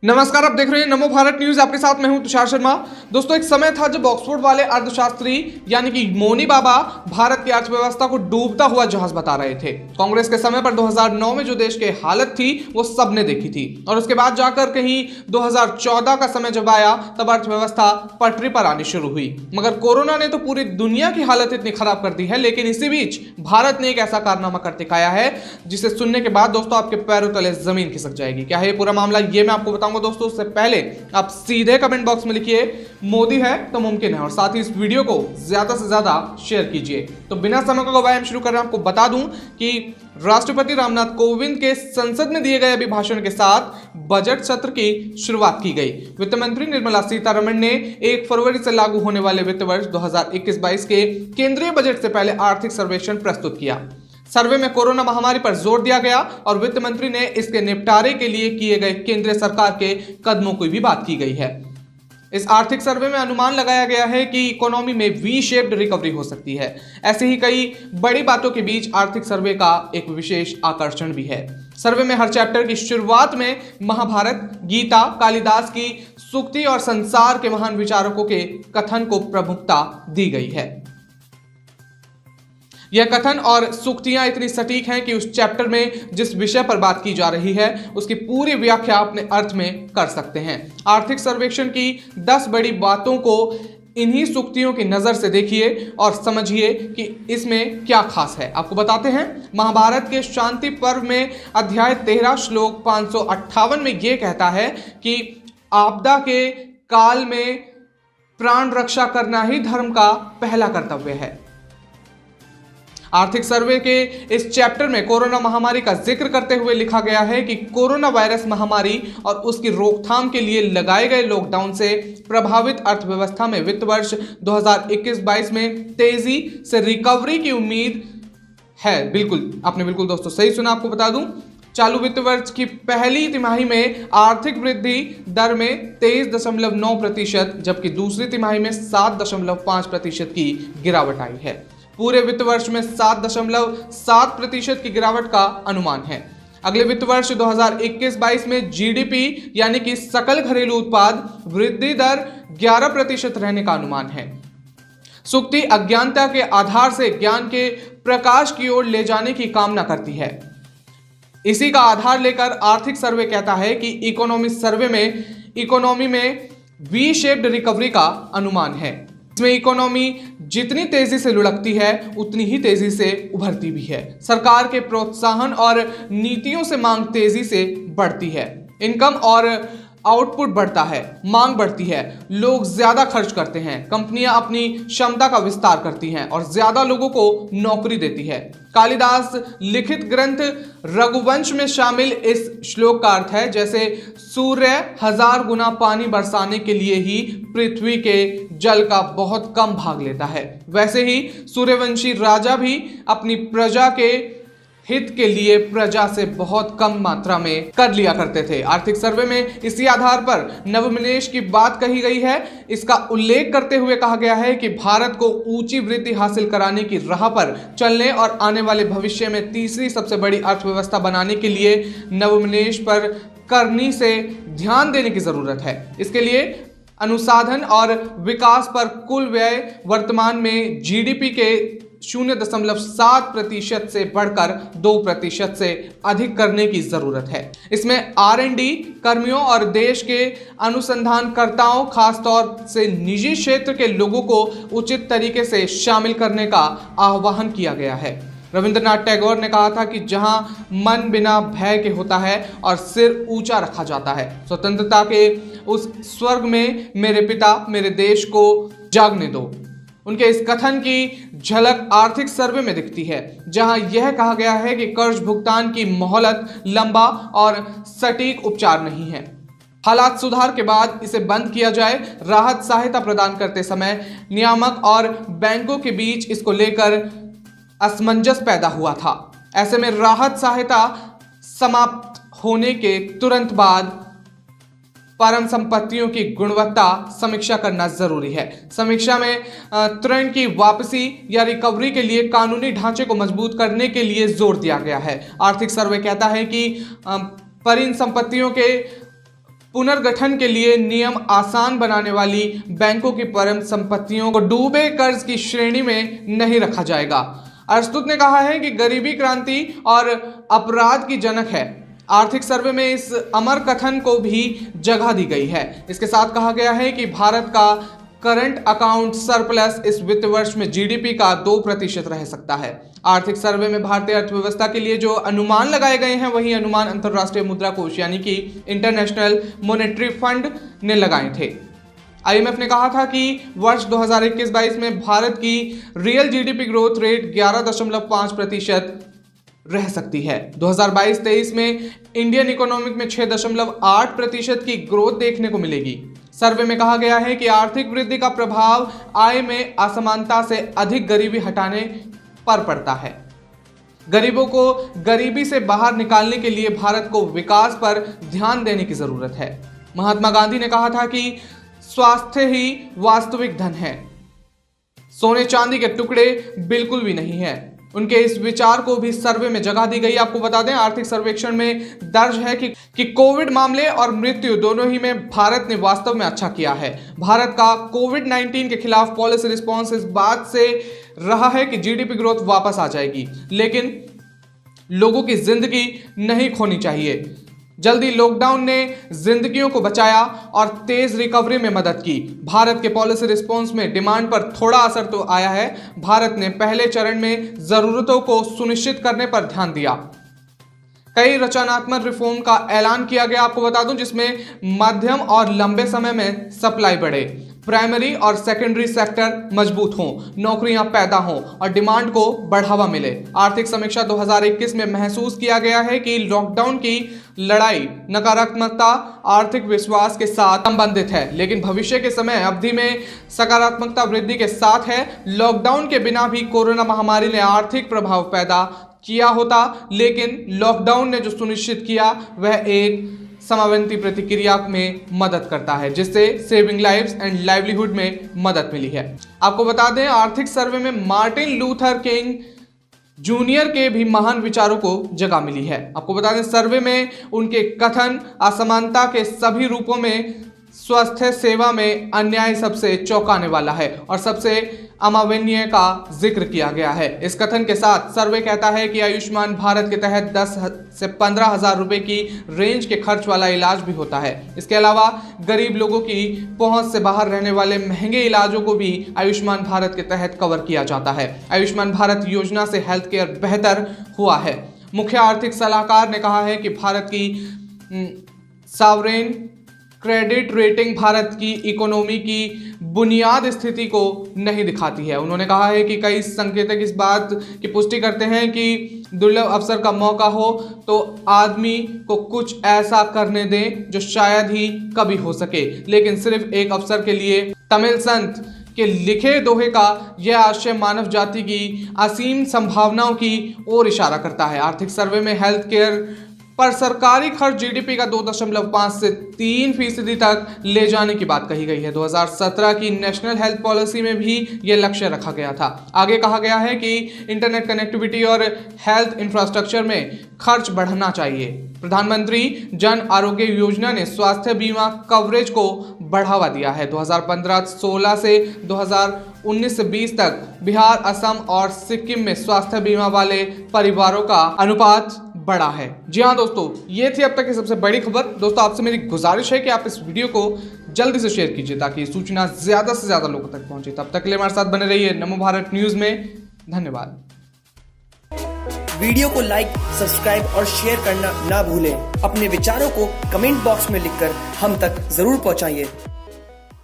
नमस्कार, आप देख रहे हैं नमो भारत न्यूज। आपके साथ मैं हूं तुषार शर्मा। दोस्तों, एक समय था जब ऑक्सफोर्ड वाले अर्थशास्त्री यानी कि मोनी बाबा भारत की अर्थव्यवस्था को डूबता हुआ जहाज बता रहे थे। कांग्रेस के समय पर 2009 में जो देश की हालत थी वो सबने देखी थी, और उसके बाद जाकर कहीं 2014 का समय जब आया तब अर्थव्यवस्था पटरी पर आनी शुरू हुई। मगर कोरोना ने तो पूरी दुनिया की हालत इतनी खराब कर दी है, लेकिन इसी बीच भारत ने एक ऐसा कारनामा कर दिखाया है जिसे सुनने के बाद दोस्तों आपके पैरों तले जमीन खिसक जाएगी। क्या है ये पूरा मामला, ये मैं आपको बताऊंगा। दोस्तों, उससे पहले आप सीधे कमेंट बॉक्स में लिखिए मोदी है तो मुमकिन है, और साथ ही इस वीडियो को ज्यादा से ज्यादा शेयर कीजिए। तो बिना समय को गवाए हम शुरू कर रहे हैं। आपको बता दूं कि राष्ट्रपति रामनाथ कोविंद के संसद में दिए गए अभिभाषण के साथ बजट सत्र की शुरुआत की गई। वित्त मंत्री निर्मला सीतारमण ने 1 फरवरी से लागू होने वाले वित्त वर्ष 2021-22 के केंद्रीय बजट से पहले आर्थिक सर्वेक्षण प्रस्तुत किया। सर्वे में कोरोना महामारी पर जोर दिया गया और वित्त मंत्री ने इसके निपटारे के लिए किए गए केंद्र सरकार के कदमों की भी बात की गई है। इस आर्थिक सर्वे में अनुमान लगाया गया है कि इकोनॉमी में वी शेप्ड रिकवरी हो सकती है। ऐसे ही कई बड़ी बातों के बीच आर्थिक सर्वे का एक विशेष आकर्षण भी है। सर्वे में हर चैप्टर की शुरुआत में महाभारत, गीता, कालिदास की सूक्ति और संसार के महान विचारकों के कथन को प्रमुखता दी गई है। यह कथन और सूक्तियां इतनी सटीक हैं कि उस चैप्टर में जिस विषय पर बात की जा रही है उसकी पूरी व्याख्या अपने अर्थ में कर सकते हैं। आर्थिक सर्वेक्षण की 10 बड़ी बातों को इन्हीं सूक्तियों की नजर से देखिए और समझिए कि इसमें क्या खास है। आपको बताते हैं, महाभारत के शांति पर्व में अध्याय 13 श्लोक 558 में यह कहता है कि आपदा के काल में प्राण रक्षा करना ही धर्म का पहला कर्तव्य है। आर्थिक सर्वे के इस चैप्टर में कोरोना महामारी का जिक्र करते हुए लिखा गया है कि कोरोना वायरस महामारी और उसकी रोकथाम के लिए लगाए गए लॉकडाउन से प्रभावित अर्थव्यवस्था में वित्त वर्ष 2021-22 में तेजी से रिकवरी की उम्मीद है। बिल्कुल, आपने बिल्कुल दोस्तों सही सुना। आपको बता दूं, चालू वित्त वर्ष की पहली तिमाही में आर्थिक वृद्धि दर में 23.9%, जबकि दूसरी तिमाही में 7.5% की गिरावट आई है। पूरे वित्त वर्ष में 7.7% की गिरावट का अनुमान है। अगले वित्त वर्ष 2021-22 में जीडीपी यानी कि सकल घरेलू उत्पाद वृद्धि दर 11% रहने का अनुमान है। सूक्ति अज्ञानता के आधार से ज्ञान के प्रकाश की ओर ले जाने की कामना करती है। इसी का आधार लेकर आर्थिक सर्वे कहता है कि इकोनॉमी में वी शेप्ड रिकवरी का अनुमान है। इसमें इकोनॉमी जितनी तेजी से लुढ़कती है उतनी ही तेजी से उभरती भी है। सरकार के प्रोत्साहन और नीतियों से मांग तेजी से बढ़ती है। इनकम और आउटपुट बढ़ता है, मांग बढ़ती है, लोग ज्यादा खर्च करते हैं, कंपनियां अपनी क्षमता का विस्तार करती हैं और ज्यादा लोगों को नौकरी देती है। कालिदास लिखित ग्रंथ रघुवंश में शामिल इस श्लोक का अर्थ है, जैसे सूर्य 1000 गुना पानी बरसाने के लिए ही पृथ्वी के जल का बहुत कम भाग लेता है, वैसे ही सूर्यवंशी राजा भी अपनी प्रजा के हित के लिए प्रजा से बहुत कम मात्रा में कर लिया करते थे। आर्थिक सर्वे में इसी आधार पर नवनिवेश की बात कही गई है। इसका उल्लेख करते हुए कहा गया है कि भारत को ऊंची वृद्धि हासिल कराने की राह पर चलने और आने वाले भविष्य में तीसरी सबसे बड़ी अर्थव्यवस्था बनाने के लिए नवनिवेश पर करनी से ध्यान देने की जरूरत है। इसके लिए अनुसंधान और विकास पर कुल व्यय वर्तमान में जीडीपी के 0.7% से बढ़कर 2% से अधिक करने की जरूरत है। इसमें R&D कर्मियों और देश के अनुसंधानकर्ताओं, खासतौर से निजी क्षेत्र के लोगों को उचित तरीके से शामिल करने का आह्वान किया गया है। रविंद्रनाथ टैगोर ने कहा था कि जहां मन बिना भय के होता है और सिर ऊंचा रखा जाता है, स्वतंत्रता के उस स्वर्ग में मेरे पिता मेरे देश को जागने दो। उनके इस कथन की झलक आर्थिक सर्वे में दिखती है, जहां यह कहा गया है कि कर्ज भुगतान की मोहलत लंबा और सटीक उपचार नहीं है। हालात सुधार के बाद इसे बंद किया जाए। राहत सहायता प्रदान करते समय नियामक और बैंकों के बीच इसको लेकर असमंजस पैदा हुआ था। ऐसे में राहत सहायता समाप्त होने के तुरंत बाद परम संपत्तियों की गुणवत्ता समीक्षा करना जरूरी है। समीक्षा में ऋण की वापसी या रिकवरी के लिए कानूनी ढांचे को मजबूत करने के लिए जोर दिया गया है। आर्थिक सर्वे कहता है कि परिसंपत्तियों के पुनर्गठन के लिए नियम आसान बनाने वाली बैंकों की परम संपत्तियों को डूबे कर्ज की श्रेणी में नहीं रखा जाएगा। अरस्तुत ने कहा है कि गरीबी क्रांति और अपराध की जनक है। आर्थिक सर्वे में इस अमर कथन को भी जगह दी गई है। इसके साथ कहा गया है कि भारत का करंट अकाउंट सरप्लस इस वित्त वर्ष में जीडीपी का 2% रह सकता है। आर्थिक सर्वे में भारतीय अर्थव्यवस्था के लिए जो अनुमान लगाए गए हैं वही अनुमान अंतर्राष्ट्रीय मुद्रा कोष यानी कि इंटरनेशनल मॉनेटरी फंड ने लगाए थे। आईएमएफ ने कहा था कि वर्ष 2021-22 में भारत की रियल जीडीपी ग्रोथ रेट 11.5% रह सकती है। 2022-23 में इंडियन इकोनॉमिक में 6.8% की ग्रोथ देखने को मिलेगी। सर्वे में कहा गया है कि आर्थिक वृद्धि का प्रभाव आय में असमानता से अधिक गरीबी हटाने पर पड़ता है। गरीबों को गरीबी से बाहर निकालने के लिए भारत को विकास पर ध्यान देने की जरूरत है। महात्मा गांधी ने कहा था कि स्वास्थ्य ही वास्तविक धन है, सोने चांदी के टुकड़े बिल्कुल भी नहीं है। उनके इस विचार को भी सर्वे में जगह दी गई। आपको बता दें, आर्थिक सर्वेक्षण में दर्ज है कि कोविड मामले और मृत्यु दोनों ही में भारत ने वास्तव में अच्छा किया है। भारत का कोविड-19 के खिलाफ पॉलिसी रिस्पॉन्स इस बात से रहा है कि जीडीपी ग्रोथ वापस आ जाएगी, लेकिन लोगों की जिंदगी नहीं खोनी चाहिए। जल्दी लॉकडाउन ने जिंदगियों को बचाया और तेज रिकवरी में मदद की। भारत के पॉलिसी रिस्पॉन्स में डिमांड पर थोड़ा असर तो आया है। भारत ने पहले चरण में जरूरतों को सुनिश्चित करने पर ध्यान दिया। कई रचनात्मक रिफॉर्म का ऐलान किया गया, आपको बता दूं, जिसमें मध्यम और लंबे समय में सप्लाई बढ़े, प्राइमरी और सेकेंडरी सेक्टर मजबूत हों, नौकरियां पैदा हों और डिमांड को बढ़ावा मिले। आर्थिक समीक्षा 2021 में महसूस किया गया है कि लॉकडाउन की लड़ाई नकारात्मकता आर्थिक विश्वास के साथ संबंधित है, लेकिन भविष्य के समय अवधि में सकारात्मकता वृद्धि के साथ है। लॉकडाउन के बिना भी कोरोना महामारी ने आर्थिक प्रभाव पैदा किया होता, लेकिन लॉकडाउन ने जो सुनिश्चित किया वह एक समावेंती प्रतिक्रिया में मदद करता है, जिससे सेविंग लाइव्स एंड लाइवलीहुड में मदद मिली है। आपको बता दें, आर्थिक सर्वे में मार्टिन लूथर किंग जूनियर के भी महान विचारों को जगह मिली है। आपको बता दें, सर्वे में उनके कथन असमानता के सभी रूपों में स्वास्थ्य सेवा में अन्याय सबसे चौंकाने वाला है और सबसे अमानवीय का जिक्र किया गया है। इस कथन के साथ सर्वे कहता है कि आयुष्मान भारत के तहत 10 से 15 हजार रुपए की रेंज के खर्च वाला इलाज भी होता है। इसके अलावा गरीब लोगों की पहुंच से बाहर रहने वाले महंगे इलाजों को भी आयुष्मान भारत के तहत कवर किया जाता है। आयुष्मान भारत योजना से हेल्थ केयर बेहतर हुआ है। मुख्य आर्थिक सलाहकार ने कहा है कि भारत की सॉवरेन क्रेडिट रेटिंग भारत की इकोनॉमी की बुनियाद स्थिति को नहीं दिखाती है। उन्होंने कहा है कि कई संकेतक इस बात की पुष्टि करते हैं कि दुर्लभ अवसर का मौका हो तो आदमी को कुछ ऐसा करने दें जो शायद ही कभी हो सके, लेकिन सिर्फ एक अवसर के लिए तमिल संत के लिखे दोहे का यह आशय मानव जाति की असीम संभावनाओं की ओर इशारा करता है। आर्थिक सर्वे में हेल्थ केयर पर सरकारी खर्च जीडीपी का 2.5 से 3% तक ले जाने की बात कही गई है। 2017 की नेशनल हेल्थ पॉलिसी में भी यह लक्ष्य रखा गया था। आगे कहा गया है कि इंटरनेट कनेक्टिविटी और हेल्थ इंफ्रास्ट्रक्चर में खर्च बढ़ना चाहिए। प्रधानमंत्री जन आरोग्य योजना ने स्वास्थ्य बीमा कवरेज को बढ़ावा दिया है। 2015-16 से 2019-20 तक बिहार, असम और सिक्किम में स्वास्थ्य बीमा वाले परिवारों का अनुपात बढ़ा है। जी हाँ दोस्तों, ये थी अब तक की सबसे बड़ी खबर। दोस्तों, आपसे मेरी गुजारिश है कि आप इस वीडियो को जल्दी से शेयर कीजिए ताकि सूचना ज्यादा से ज्यादा लोगों तक पहुंचे। तब तक के लिए हमारे साथ बने रहिए नमो भारत न्यूज में। धन्यवाद। वीडियो को लाइक, सब्सक्राइब और शेयर करना ना भूलें। अपने विचारों को कमेंट बॉक्स में लिखकर हम तक जरूर पहुंचाइए।